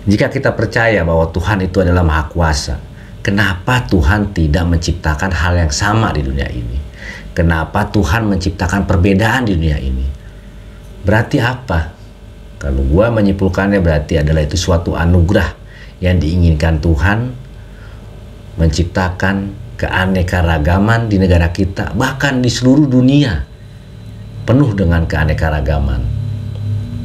Jika kita percaya bahwa Tuhan itu adalah Maha Kuasa, kenapa Tuhan tidak menciptakan hal yang sama di dunia ini? Kenapa Tuhan menciptakan perbedaan di dunia ini? Berarti apa? Kalau gua menyimpulkannya, berarti adalah itu suatu anugerah yang diinginkan Tuhan, menciptakan keanekaragaman di negara kita, bahkan di seluruh dunia penuh dengan keanekaragaman.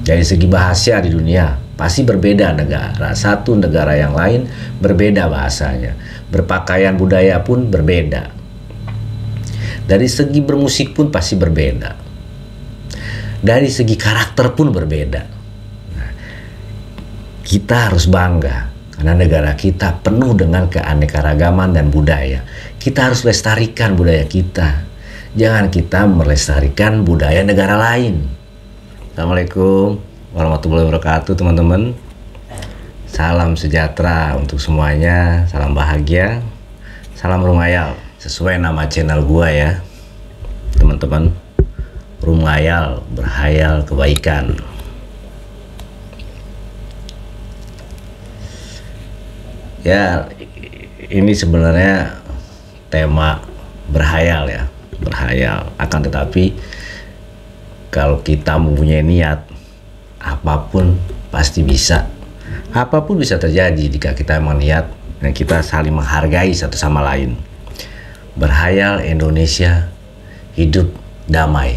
Dari segi bahasa di dunia pasti berbeda negara satu negara yang lain, berbeda bahasanya, berpakaian budaya pun berbeda, dari segi bermusik pun pasti berbeda, dari segi karakter pun berbeda. Nah, kita harus bangga karena negara kita penuh dengan keanekaragaman dan budaya. Kita harus lestarikan budaya kita, jangan kita melestarikan budaya negara lain. Assalamualaikum warahmatullahi wabarakatuh teman-teman. Salam sejahtera untuk semuanya, salam bahagia, salam Rumngayal. Sesuai nama channel gua ya teman-teman, Rumngayal, berhayal kebaikan. Ya, ini sebenarnya tema berhayal ya, berhayal. Akan tetapi kalau kita mempunyai niat, apapun pasti bisa. Apapun bisa terjadi jika kita memang niat dan kita saling menghargai satu sama lain. Berhayal Indonesia hidup damai.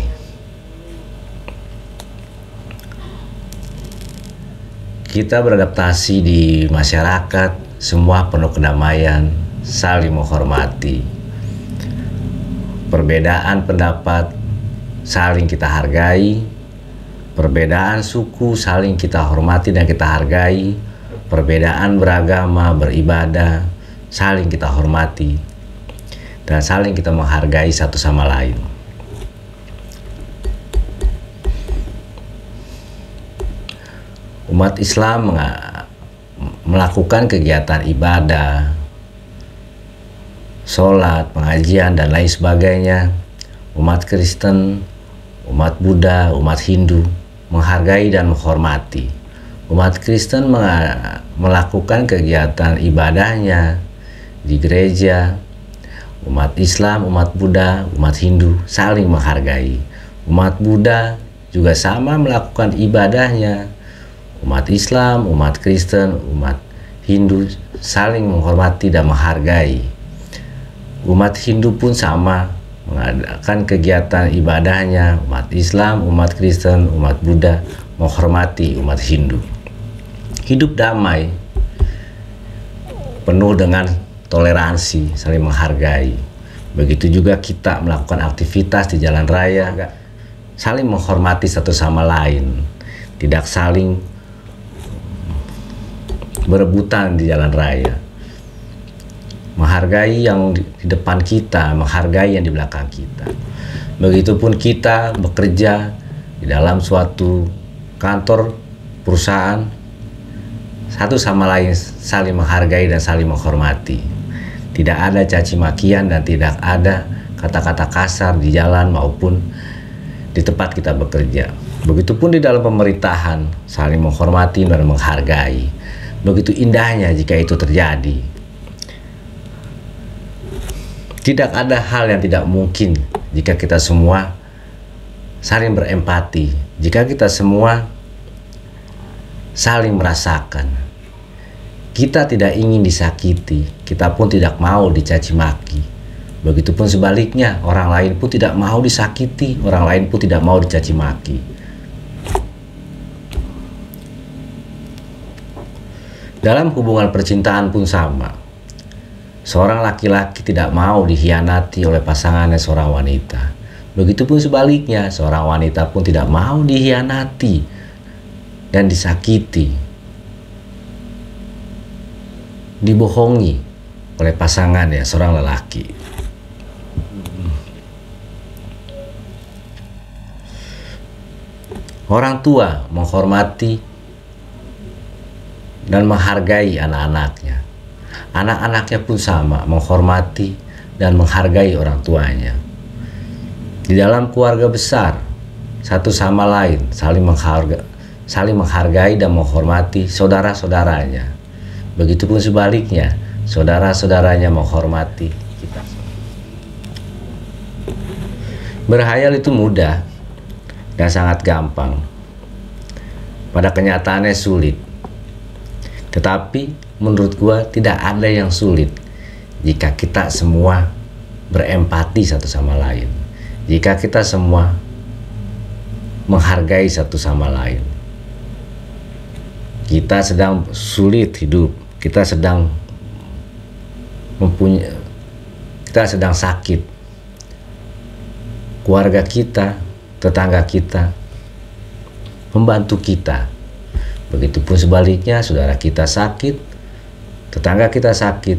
Kita beradaptasi di masyarakat, semua penuh kedamaian, saling menghormati. Perbedaan pendapat saling kita hargai, perbedaan suku saling kita hormati dan kita hargai, perbedaan beragama, beribadah saling kita hormati dan saling kita menghargai satu sama lain. Umat Islam melakukan kegiatan ibadah, sholat, pengajian dan lain sebagainya. Umat Kristen, umat Buddha, umat Hindu menghargai dan menghormati. Umat Kristen melakukan kegiatan ibadahnya di gereja. Umat Islam, umat Buddha, umat Hindu saling menghargai. Umat Buddha juga sama melakukan ibadahnya. Umat Islam, umat Kristen, umat Hindu saling menghormati dan menghargai. Umat Hindu pun sama mengadakan kegiatan ibadahnya. Umat Islam, umat Kristen, umat Buddha menghormati umat Hindu. Hidup damai, penuh dengan toleransi, saling menghargai. Begitu juga kita melakukan aktivitas di jalan raya, saling menghormati satu sama lain, tidak saling berebutan di jalan raya. Menghargai yang di depan kita, menghargai yang di belakang kita. Begitupun kita bekerja di dalam suatu kantor, perusahaan, satu sama lain saling menghargai dan saling menghormati. Tidak ada caci makian dan tidak ada kata-kata kasar di jalan maupun di tempat kita bekerja. Begitupun di dalam pemerintahan, saling menghormati dan menghargai. Begitu indahnya jika itu terjadi. Tidak ada hal yang tidak mungkin jika kita semua saling berempati, jika kita semua saling merasakan. Kita tidak ingin disakiti, kita pun tidak mau dicaci maki. Begitupun sebaliknya, orang lain pun tidak mau disakiti, orang lain pun tidak mau dicaci maki. Dalam hubungan percintaan pun sama. Seorang laki-laki tidak mau dikhianati oleh pasangannya seorang wanita. Begitupun sebaliknya, seorang wanita pun tidak mau dikhianati dan disakiti, dibohongi oleh pasangannya seorang lelaki. Orang tua menghormati dan menghargai anak-anaknya. Anak-anaknya pun sama, menghormati dan menghargai orang tuanya. Di dalam keluarga besar, satu sama lain saling menghargai, saling menghargai dan menghormati saudara-saudaranya. Begitupun sebaliknya, saudara-saudaranya menghormati kita. Berhayal itu mudah dan sangat gampang. Pada kenyataannya sulit. Tetapi menurut gua tidak ada yang sulit jika kita semua berempati satu sama lain. Jika kita semua menghargai satu sama lain. Kita sedang sulit hidup, kita sedang sakit. Keluarga kita, tetangga kita membantu kita. Begitupun sebaliknya, saudara kita sakit, tetangga kita sakit,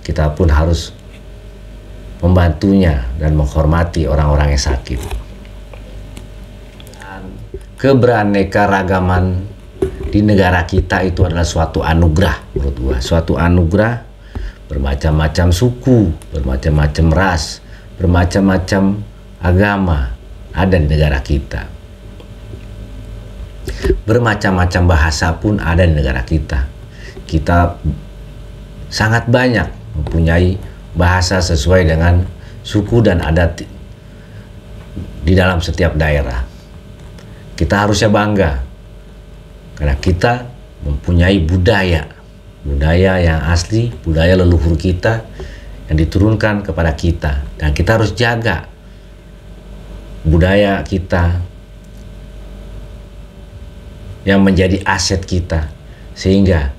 kita pun harus membantunya dan menghormati orang-orang yang sakit. Keberaneka-ragaman di negara kita itu adalah suatu anugerah menurut gua, suatu anugerah. Bermacam-macam suku, bermacam-macam ras, bermacam-macam agama ada di negara kita. Bermacam-macam bahasa pun ada di negara kita. Kita sangat banyak mempunyai bahasa sesuai dengan suku dan adat di dalam setiap daerah. Kita harusnya bangga karena kita mempunyai budaya yang asli, budaya leluhur kita yang diturunkan kepada kita, dan kita harus jaga budaya kita yang menjadi aset kita, sehingga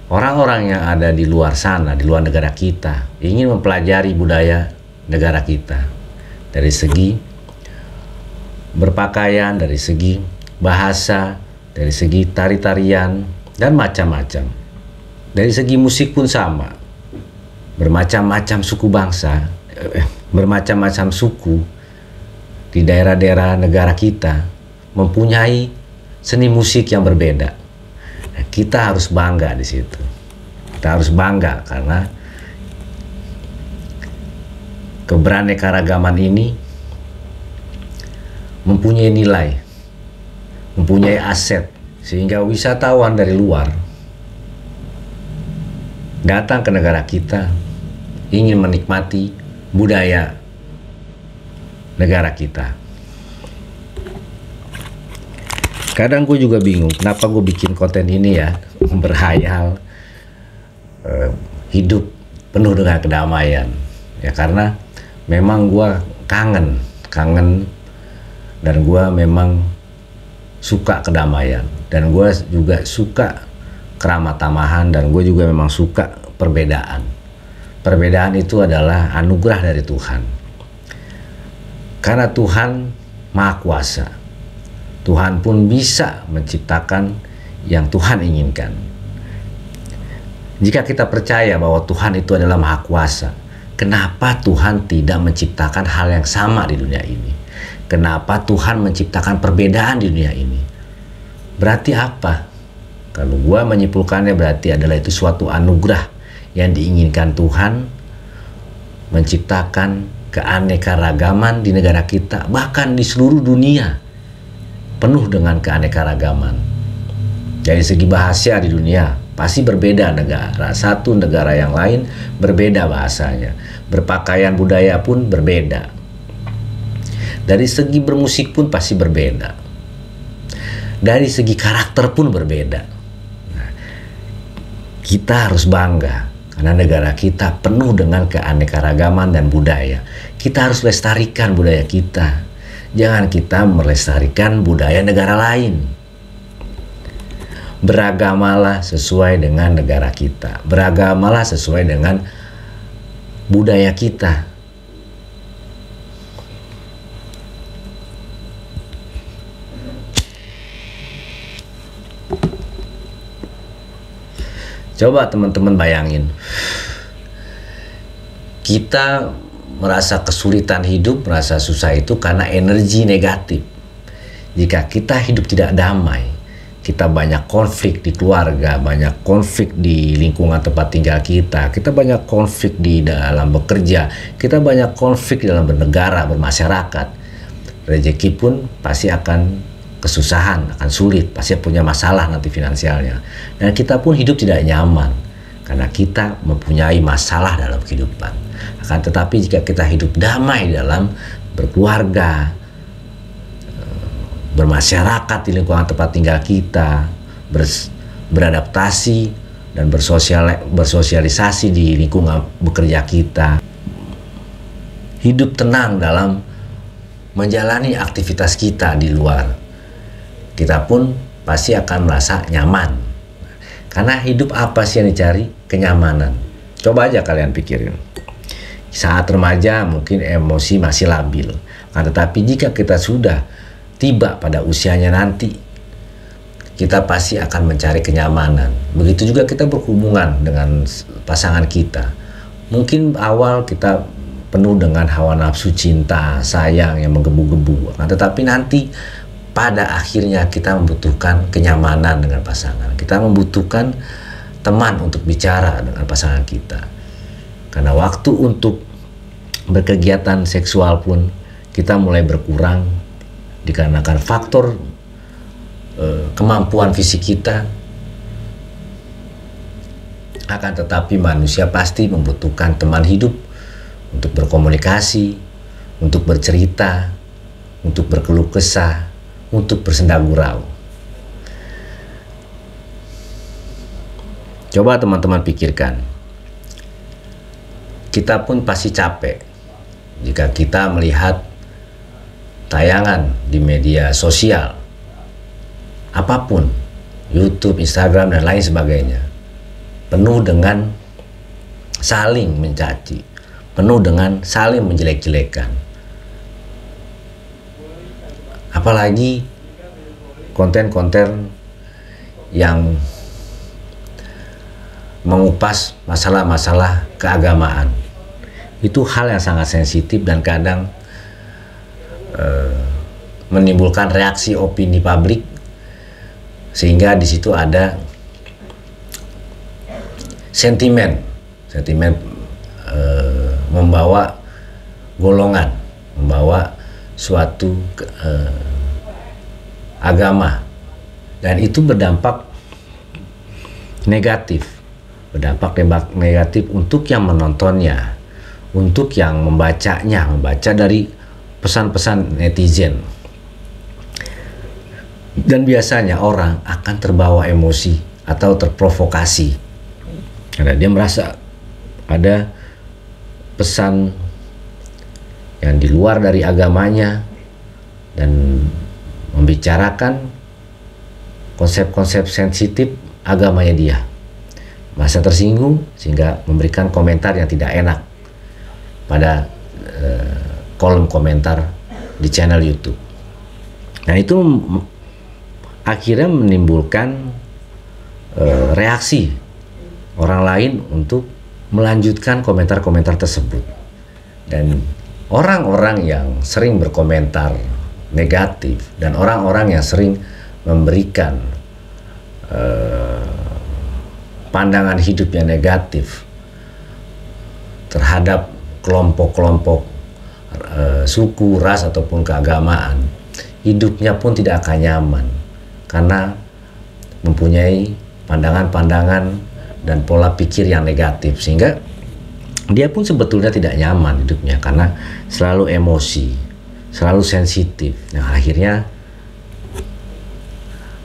orang-orang yang ada di luar sana, di luar negara kita, ingin mempelajari budaya negara kita dari segi berpakaian, dari segi bahasa, dari segi tari-tarian, dan macam-macam. Dari segi musik pun sama. Bermacam-macam suku bangsa, bermacam-macam suku di daerah-daerah negara kita mempunyai seni musik yang berbeda. Nah, kita harus bangga di situ. Kita harus bangga karena keberaneka-ragaman ini mempunyai nilai, mempunyai aset, sehingga wisatawan dari luar datang ke negara kita ingin menikmati budaya negara kita. Kadang gue juga bingung kenapa gue bikin konten ini ya, berhayal, hidup penuh dengan kedamaian. Ya karena memang gue kangen dan gue memang suka kedamaian, dan gue juga suka keramah tamahan, dan gue juga memang suka perbedaan. Perbedaan itu adalah anugerah dari Tuhan. Karena Tuhan Maha Kuasa. Tuhan pun bisa menciptakan yang Tuhan inginkan. Jika kita percaya bahwa Tuhan itu adalah Maha Kuasa, kenapa Tuhan tidak menciptakan hal yang sama di dunia ini? Kenapa Tuhan menciptakan perbedaan di dunia ini? Berarti apa? Kalau gua menyimpulkannya, berarti adalah itu suatu anugerah yang diinginkan Tuhan, menciptakan keanekaragaman di negara kita, bahkan di seluruh dunia penuh dengan keanekaragaman. Dari segi bahasa di dunia pasti berbeda negara, satu negara yang lain berbeda bahasanya, berpakaian budaya pun berbeda. Dari segi bermusik pun pasti berbeda. Dari segi karakter pun berbeda. Kita harus bangga karena negara kita penuh dengan keanekaragaman dan budaya. Kita harus lestarikan budaya kita. Jangan kita melestarikan budaya negara lain. Beragamalah sesuai dengan negara kita. Beragamalah sesuai dengan budaya kita. Coba teman-teman bayangin, kita merasa kesulitan hidup, merasa susah itu karena energi negatif. Jika kita hidup tidak damai, kita banyak konflik di keluarga, banyak konflik di lingkungan tempat tinggal kita banyak konflik di dalam bekerja, kita banyak konflik dalam bernegara, bermasyarakat, rezeki pun pasti akan kesusahan, akan sulit, pasti punya masalah nanti finansialnya. Dan kita pun hidup tidak nyaman karena kita mempunyai masalah dalam kehidupan. Akan tetapi jika kita hidup damai dalam berkeluarga, bermasyarakat di lingkungan tempat tinggal kita, beradaptasi dan bersosialisasi di lingkungan bekerja kita, hidup tenang dalam menjalani aktivitas kita di luar, kita pun pasti akan merasa nyaman. Karena hidup apa sih yang dicari? Kenyamanan. Coba aja kalian pikirin. Saat remaja mungkin emosi masih labil. Tetapi jika kita sudah tiba pada usianya nanti, kita pasti akan mencari kenyamanan. Begitu juga kita berhubungan dengan pasangan kita. Mungkin awal kita penuh dengan hawa nafsu cinta, sayang yang menggebu-gebu. Tetapi nanti pada akhirnya kita membutuhkan kenyamanan dengan pasangan. Kita membutuhkan teman untuk bicara dengan pasangan kita. Karena waktu untuk berkegiatan seksual pun kita mulai berkurang dikarenakan faktor kemampuan fisik kita. Akan tetapi manusia pasti membutuhkan teman hidup untuk berkomunikasi, untuk bercerita, untuk berkeluh kesah, untuk bersenda gurau. Coba teman-teman pikirkan, kita pun pasti capek jika kita melihat tayangan di media sosial, apapun, YouTube, Instagram, dan lain sebagainya, penuh dengan saling mencaci, penuh dengan saling menjelek-jelekan. Apalagi konten-konten yang mengupas masalah-masalah keagamaan. Itu hal yang sangat sensitif dan kadang menimbulkan reaksi opini publik, sehingga di situ ada sentimen membawa golongan, membawa suatu agama, dan itu berdampak negatif untuk yang menontonnya, untuk yang membaca dari pesan-pesan netizen. Dan biasanya orang akan terbawa emosi atau terprovokasi karena dia merasa ada pesan yang di luar dari agamanya dan membicarakan konsep-konsep sensitif agamanya dia. Merasa tersinggung sehingga memberikan komentar yang tidak enak pada kolom komentar di channel YouTube. Nah, itu akhirnya menimbulkan reaksi orang lain untuk melanjutkan komentar-komentar tersebut. Dan orang-orang yang sering berkomentar negatif dan orang-orang yang sering memberikan pandangan hidup yang negatif terhadap kelompok-kelompok suku, ras, ataupun keagamaan, hidupnya pun tidak akan nyaman karena mempunyai pandangan-pandangan dan pola pikir yang negatif, sehingga dia pun sebetulnya tidak nyaman hidupnya karena selalu emosi, selalu sensitif. Nah, akhirnya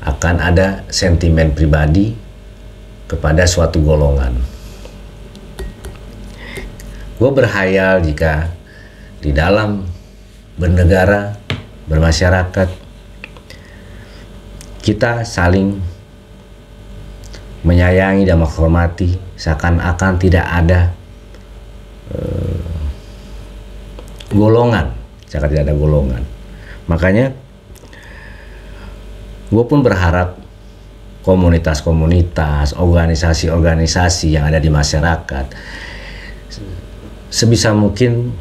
akan ada sentimen pribadi kepada suatu golongan. Gue berhayal jika di dalam bernegara, bermasyarakat, kita saling menyayangi dan menghormati, seakan-akan tidak ada golongan, Makanya gue pun berharap komunitas-komunitas, organisasi-organisasi yang ada di masyarakat sebisa mungkin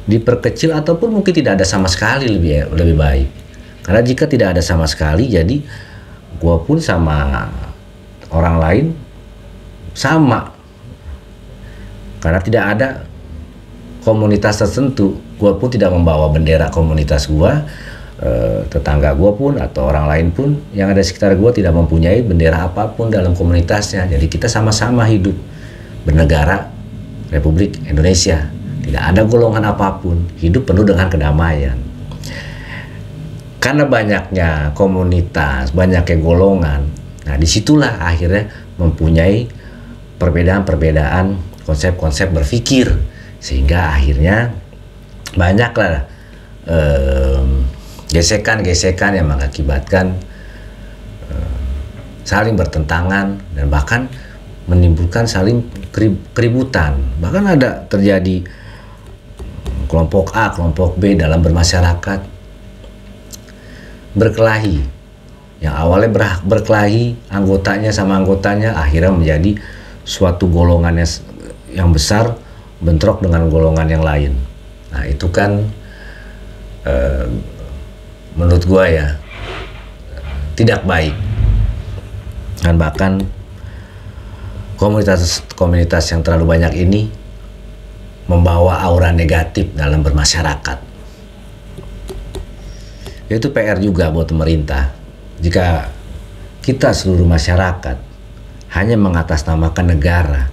diperkecil ataupun mungkin tidak ada sama sekali, lebih baik. Karena jika tidak ada sama sekali, jadi gue pun sama orang lain sama. Karena tidak ada komunitas tertentu, gue pun tidak membawa bendera komunitas gue, tetangga gue pun atau orang lain pun yang ada di sekitar gue tidak mempunyai bendera apapun dalam komunitasnya. Jadi kita sama-sama hidup bernegara Republik Indonesia, tidak ada golongan apapun, hidup penuh dengan kedamaian. Karena banyaknya komunitas, banyaknya golongan, nah disitulah akhirnya mempunyai perbedaan-perbedaan konsep-konsep berpikir, sehingga akhirnya banyaklah gesekan-gesekan yang mengakibatkan saling bertentangan dan bahkan menimbulkan saling keributan. Bahkan ada terjadi kelompok A, kelompok B dalam bermasyarakat berkelahi. Yang awalnya berkelahi anggotanya sama anggotanya, akhirnya menjadi suatu golongan yang besar bentrok dengan golongan yang lain. Nah itu kan menurut gua ya tidak baik, dan bahkan komunitas yang terlalu banyak ini membawa aura negatif dalam bermasyarakat. Itu PR juga buat pemerintah. Jika kita seluruh masyarakat hanya mengatasnamakan negara,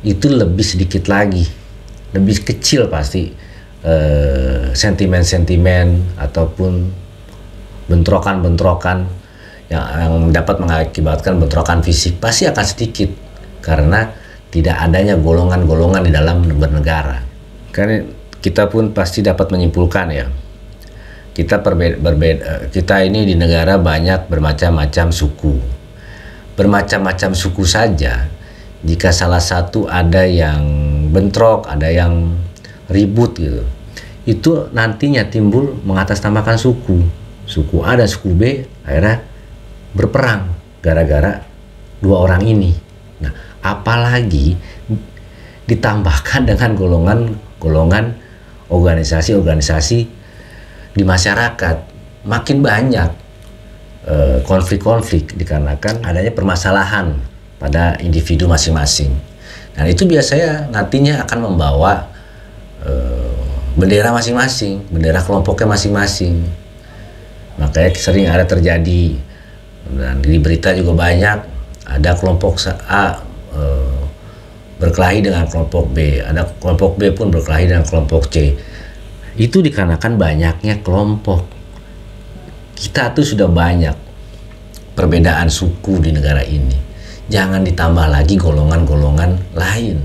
itu lebih sedikit lagi, lebih kecil pasti sentimen-sentimen ataupun bentrokan-bentrokan yang dapat mengakibatkan bentrokan fisik pasti akan sedikit, karena tidak adanya golongan-golongan di dalam bernegara. Karena kita pun pasti dapat menyimpulkan ya, kita ini di negara banyak bermacam-macam suku. Bermacam-macam suku saja, jika salah satu ada yang bentrok, ada yang ribut gitu, itu nantinya timbul mengatasnamakan suku A dan suku B, akhirnya berperang gara-gara dua orang ini. Nah, apalagi ditambahkan dengan golongan organisasi-organisasi di masyarakat, makin banyak konflik-konflik dikarenakan adanya permasalahan pada individu masing-masing. Dan itu biasanya nantinya akan membawa bendera masing-masing, bendera kelompoknya masing-masing. Makanya sering ada terjadi, dan di berita juga banyak, ada kelompok A berkelahi dengan kelompok B, ada kelompok B pun berkelahi dengan kelompok C. Itu dikarenakan banyaknya kelompok. Kita tuh sudah banyak perbedaan suku di negara ini, jangan ditambah lagi golongan-golongan lain.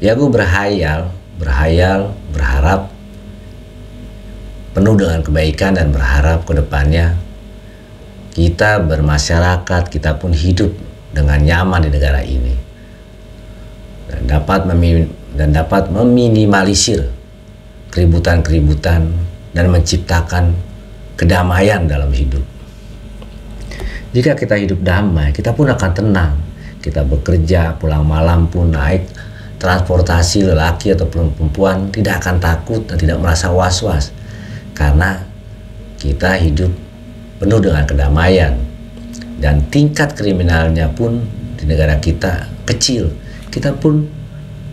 Ya gue berhayal, berharap penuh dengan kebaikan dan berharap ke depannya kita bermasyarakat, kita pun hidup dengan nyaman di negara ini, dan dapat meminimalisir keributan-keributan dan menciptakan kedamaian dalam hidup. Jika kita hidup damai, kita pun akan tenang. Kita bekerja, pulang malam pun naik transportasi lelaki atau perempuan tidak akan takut dan tidak merasa was-was, karena kita hidup penuh dengan kedamaian, dan tingkat kriminalnya pun di negara kita kecil. Kita pun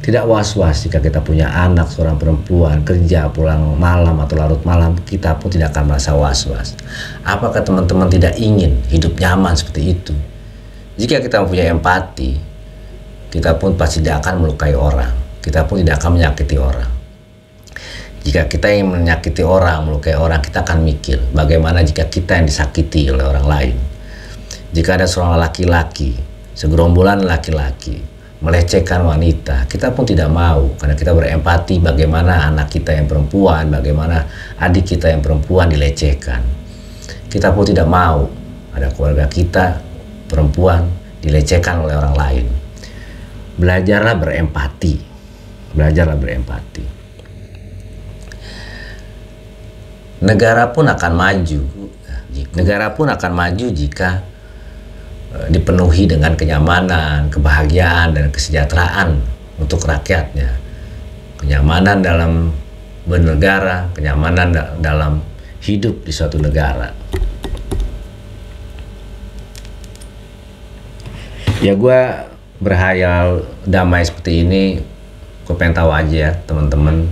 tidak was-was jika kita punya anak seorang perempuan kerja pulang malam atau larut malam, kita pun tidak akan merasa was-was. Apakah teman-teman tidak ingin hidup nyaman seperti itu? Jika kita mempunyai empati, kita pun pasti tidak akan melukai orang, kita pun tidak akan menyakiti orang. Jika kita ingin menyakiti orang, melukai orang, kita akan mikir bagaimana jika kita yang disakiti oleh orang lain. Jika ada seorang laki-laki, segerombolan laki-laki melecehkan wanita, kita pun tidak mau, karena kita berempati bagaimana anak kita yang perempuan, bagaimana adik kita yang perempuan dilecehkan. Kita pun tidak mau ada keluarga kita perempuan dilecehkan oleh orang lain. Belajarlah berempati, belajarlah berempati. Negara pun akan maju jika dipenuhi dengan kenyamanan, kebahagiaan, dan kesejahteraan untuk rakyatnya. Kenyamanan dalam bernegara, kenyamanan dalam hidup di suatu negara. Ya gue berhayal damai seperti ini, gue pengen tahu aja ya teman-teman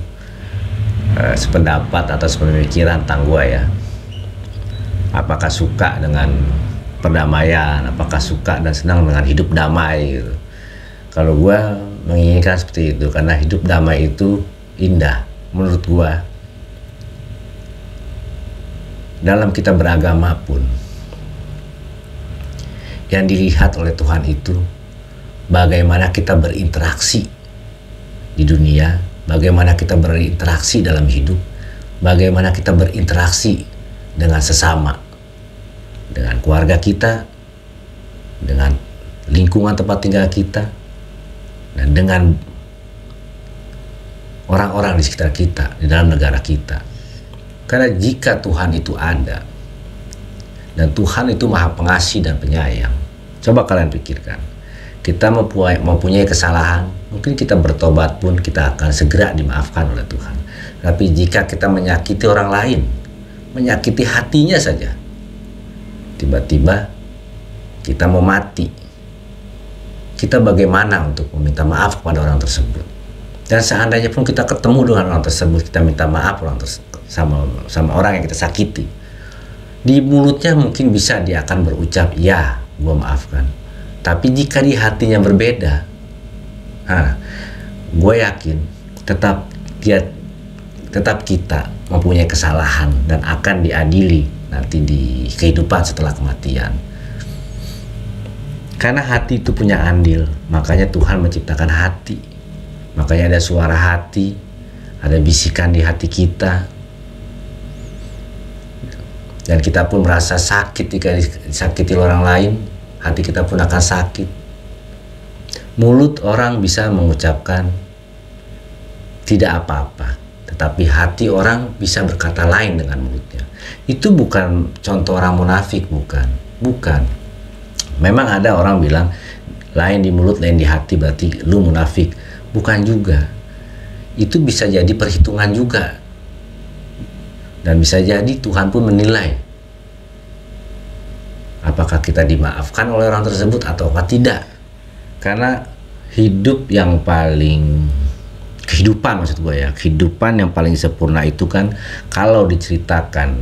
sependapat atau sepemikiran tentang gue ya. Apakah suka dengan perdamaian, apakah suka dan senang dengan hidup damai gitu. Kalau gue menginginkan seperti itu, karena hidup damai itu indah menurut gue. Dalam kita beragama pun, yang dilihat oleh Tuhan itu bagaimana kita berinteraksi di dunia, bagaimana kita berinteraksi dalam hidup, bagaimana kita berinteraksi dengan sesama, dengan keluarga kita, dengan lingkungan tempat tinggal kita, dan dengan orang-orang di sekitar kita, di dalam negara kita. Karena jika Tuhan itu ada, dan Tuhan itu maha pengasih dan penyayang, coba kalian pikirkan, kita mempunyai kesalahan, mungkin kita bertobat pun kita akan segera dimaafkan oleh Tuhan. Tapi jika kita menyakiti orang lain, menyakiti hatinya saja, tiba-tiba kita mau mati, kita bagaimana untuk meminta maaf kepada orang tersebut? Dan seandainya pun kita ketemu dengan orang tersebut, kita minta maaf sama orang yang kita sakiti, di mulutnya mungkin bisa dia akan berucap, ya gue maafkan. Tapi jika di hatinya berbeda, gue yakin tetap kita mempunyai kesalahan dan akan diadili nanti di kehidupan setelah kematian. Karena hati itu punya andil, makanya Tuhan menciptakan hati. Makanya ada suara hati, ada bisikan di hati kita. Dan kita pun merasa sakit jika disakiti orang lain, hati kita pun akan sakit. Mulut orang bisa mengucapkan tidak apa-apa, tetapi hati orang bisa berkata lain dengan mulutnya. Itu bukan contoh orang munafik, bukan. Memang ada orang bilang lain di mulut, lain di hati, berarti lu munafik. Bukan juga. Itu bisa jadi perhitungan juga. Dan bisa jadi Tuhan pun menilai apakah kita dimaafkan oleh orang tersebut atau tidak. Karena kehidupan yang paling sempurna itu kan kalau diceritakan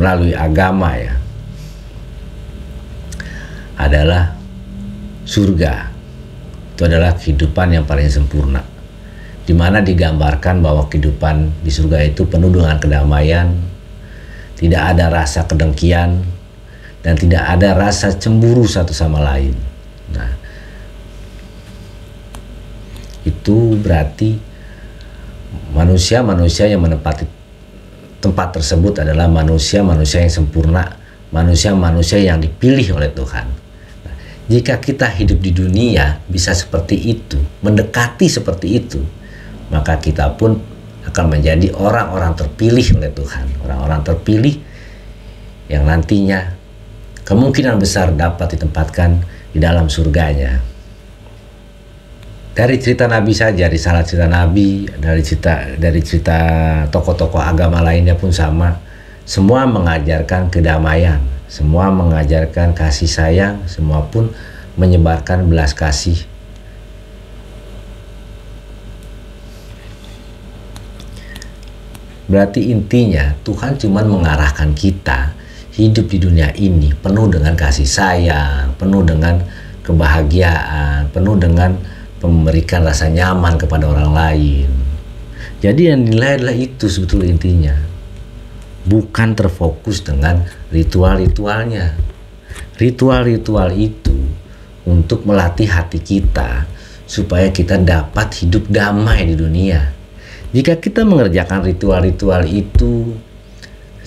melalui agama ya, adalah surga. Itu adalah kehidupan yang paling sempurna, di mana digambarkan bahwa kehidupan di surga itu penuh dengan kedamaian, tidak ada rasa kedengkian, dan tidak ada rasa cemburu satu sama lain. Nah, itu berarti manusia-manusia yang menempati tempat tersebut adalah manusia-manusia yang sempurna, manusia-manusia yang dipilih oleh Tuhan. Jika kita hidup di dunia bisa seperti itu, mendekati seperti itu, maka kita pun akan menjadi orang-orang terpilih oleh Tuhan. Orang-orang terpilih yang nantinya kemungkinan besar dapat ditempatkan di dalam surganya. Dari cerita Nabi saja, risalah cerita Nabi, dari cerita tokoh-tokoh agama lainnya pun sama. Semua mengajarkan kedamaian, semua mengajarkan kasih sayang, semua pun menyebarkan belas kasih. Berarti intinya Tuhan cuma mengarahkan kita hidup di dunia ini penuh dengan kasih sayang, penuh dengan kebahagiaan, penuh dengan memberikan rasa nyaman kepada orang lain. Jadi yang dinilai adalah itu sebetulnya intinya. Bukan terfokus dengan ritual-ritualnya. Ritual-ritual itu untuk melatih hati kita supaya kita dapat hidup damai di dunia. Jika kita mengerjakan ritual-ritual itu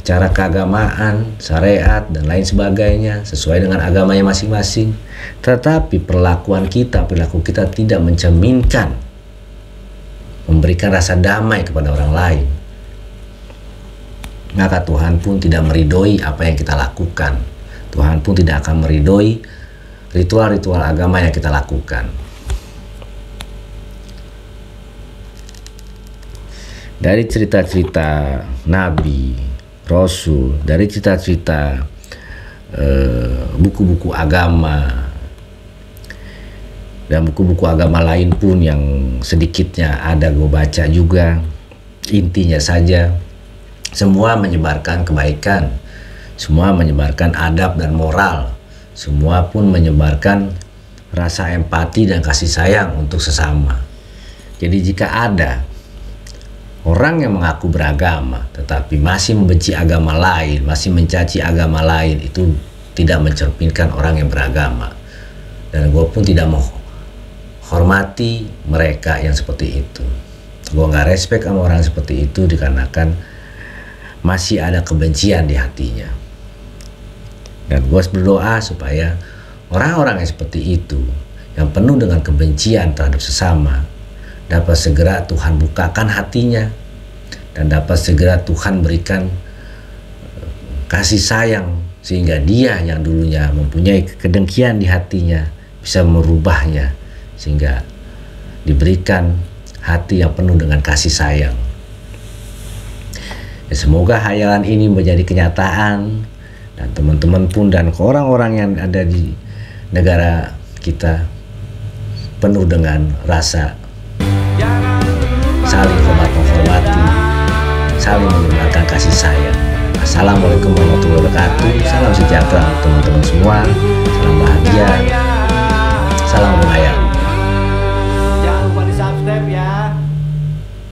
secara keagamaan, syariat, dan lain sebagainya sesuai dengan agamanya masing-masing, tetapi perilaku kita tidak mencerminkan, memberikan rasa damai kepada orang lain, maka Tuhan pun tidak meridhoi apa yang kita lakukan. Tuhan pun tidak akan meridhoi ritual-ritual agama yang kita lakukan. Dari cerita-cerita Nabi, Rasul, dari cerita-cerita buku-buku agama dan buku-buku agama lain pun yang sedikitnya ada gue baca juga, intinya saja Semua menyebarkan kebaikan, semua menyebarkan adab dan moral, semua pun menyebarkan rasa empati dan kasih sayang untuk sesama. Jadi jika ada orang yang mengaku beragama tetapi masih membenci agama lain, masih mencaci agama lain, itu tidak mencerminkan orang yang beragama. Dan gue pun tidak mau hormati mereka yang seperti itu. Gue gak respect sama orang seperti itu dikarenakan masih ada kebencian di hatinya. Dan gue berdoa supaya orang-orang yang seperti itu, yang penuh dengan kebencian terhadap sesama, dapat segera Tuhan bukakan hatinya, dan dapat segera Tuhan berikan kasih sayang, sehingga dia yang dulunya mempunyai kedengkian di hatinya bisa merubahnya, sehingga diberikan hati yang penuh dengan kasih sayang. Ya, semoga hayalan ini menjadi kenyataan, dan teman-teman pun dan orang-orang yang ada di negara kita penuh dengan rasa saling hormat menghormati, saling menyebarkan kasih sayang. Assalamualaikum warahmatullahi wabarakatuh. Salam sejahtera teman-teman semua. Salam bahagia.